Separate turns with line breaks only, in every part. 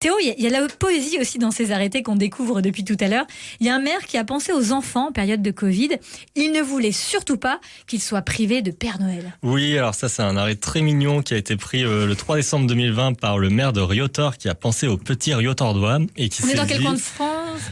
Théo, il y a la poésie aussi dans ces arrêtés qu'on découvre depuis tout à l'heure. Il y a un maire qui a pensé aux enfants en période de Covid. Il ne voulait surtout pas qu'ils soient privés de Père Noël.
Oui, alors ça c'est un arrêt très mignon qui a été pris le 3 décembre 2020 par le maire de Riotor qui a pensé aux petits Riotordois et qui
On
s'est
est dans
dit...
quel coin de France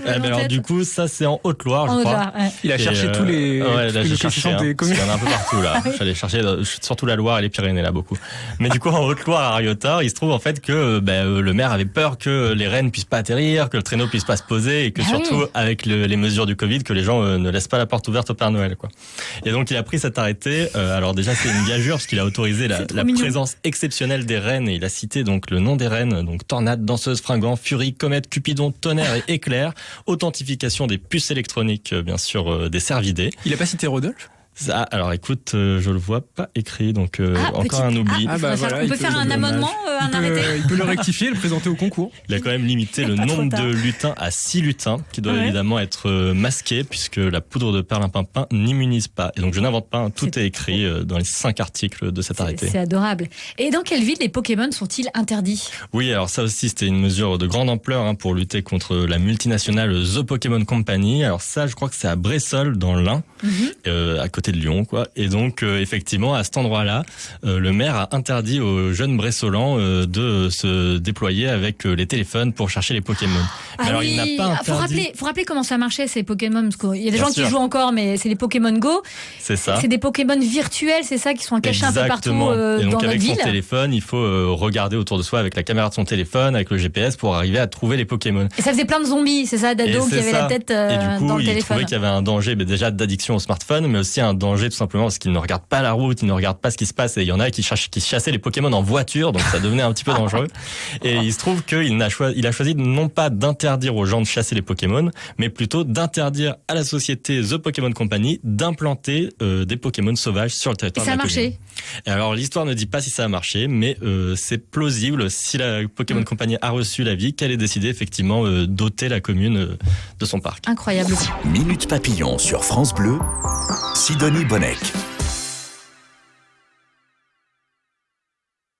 alors du coup ça c'est en Haute-Loire je crois.
Haute-Loire, ouais.
Il a cherché tous les
j'ai cherché,
des communes.
Il y en a un peu partout là. J'allais chercher surtout la Loire et les Pyrénées là beaucoup. Mais du coup en Haute-Loire à Riotor, il se trouve en fait que le maire avait peur que les rennes puissent pas atterrir, que le traîneau puisse pas se poser et que surtout avec les mesures du Covid que les gens ne laissent pas la porte ouverte au Père Noël quoi. Et donc il a pris cet arrêté. Alors déjà c'est une gageure parce qu'il a autorisé la présence exceptionnelle des rennes et il a cité donc le nom des rennes, donc tornade, danseuse, fringant, furie, comète, cupidon, tonnerre et éclair. Authentification des puces électroniques, bien sûr, des cervidés.
Il a pas cité Rodolphe ?
Alors écoute, je le vois pas écrit, donc encore un oubli.
On peut faire un amendement, un arrêté.
Il peut le rectifier et le présenter au concours.
Il a quand même limité le nombre de lutins à 6 lutins, qui doivent évidemment être masqués, puisque la poudre de perlimpinpin n'immunise pas. Et donc je n'invente pas, tout est écrit dans les 5 articles de cet arrêté.
C'est adorable. Et dans quelle ville les Pokémon sont-ils interdits ?
Oui, alors ça aussi c'était une mesure de grande ampleur pour lutter contre la multinationale The Pokémon Company. Alors ça, je crois que c'est à Bressolles, dans l'Ain, à côté de Lyon, quoi. Et donc, effectivement, à cet endroit-là, le maire a interdit aux jeunes Bressolans de se déployer avec les téléphones pour chercher les Pokémon.
Mais alors, il n'a pas interdit... Faut rappeler comment ça marchait, ces Pokémon, parce qu'il y a des gens qui jouent encore, mais c'est les Pokémon Go.
C'est ça.
C'est des Pokémon virtuels, c'est ça, qui sont cachés un peu partout
et donc,
dans notre
avec
ville.
son téléphone, il faut regarder autour de soi avec la caméra de son téléphone, avec le GPS, pour arriver à trouver les Pokémon.
Et ça faisait plein de zombies, c'est ça, d'ados qui avaient la tête dans le téléphone.
Et du coup, il trouvait qu'il y avait un danger, déjà d'addiction au smartphone, mais aussi un danger tout simplement parce qu'ils ne regardent pas la route, ils ne regardent pas ce qui se passe, et il y en a qui chassaient les Pokémon en voiture, donc ça devenait un petit peu dangereux. Et il se trouve qu'il a choisi non pas d'interdire aux gens de chasser les Pokémon, mais plutôt d'interdire à la société The Pokémon Company d'implanter des Pokémon sauvages sur le territoire de la commune. Et ça a marché ? Et alors l'histoire ne dit pas si ça a marché, mais c'est plausible, si la Pokémon Company a reçu l'avis, qu'elle ait décidé effectivement doter la commune de son parc.
Incroyable.
Minute Papillon sur France Bleu, Sidonie Bonnec.